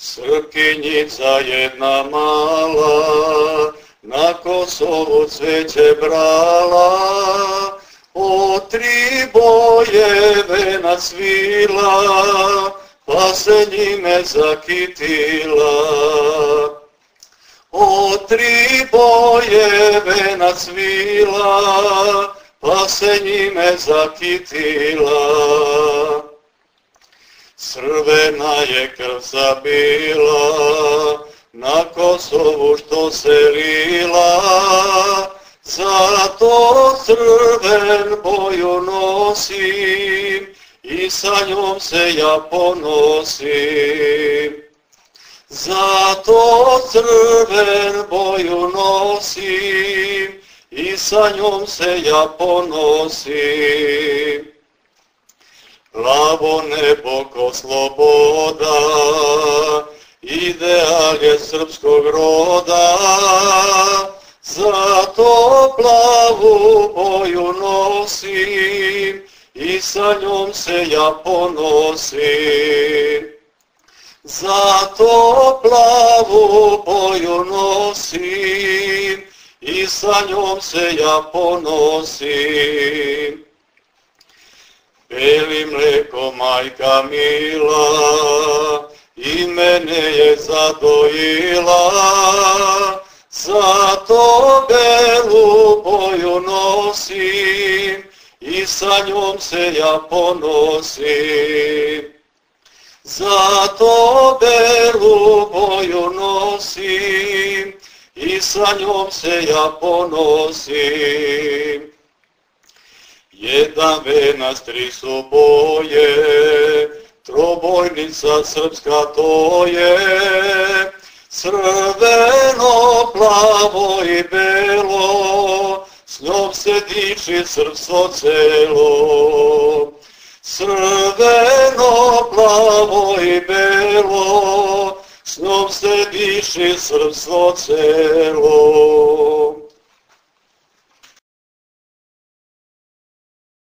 Srpkinjica jedna mala, na Kosovu cveće brala, o 3 boje venac svila, pa se njime zakitila. O 3 boje venac svila, pa se njime zakitila. Crvena je krv zabila, na Kosovu što se lila, zato crven boju nosim i sa njom se ja ponosim. Zato crven boju nosim i sa njom se ja ponosim. Plavo nebo ko sloboda, ideal je srpskog roda, zato plavu boju nosim i sa njom se ja ponosim. Zato plavu boju nosim i sa njom se ja ponosim. Beli mleko majka mila i mene je zadojila, zato belu boju nosim i sa njom se ja ponosim. Zato belu boju nosim i sa njom se ja ponosim. Jedan venac, 3 su boje, trobojnica srpska to je, crveno, plavo i belo, s njom se diči srpstvo celo. Crveno, plavo i belo, s njom se diči srpstvo celo.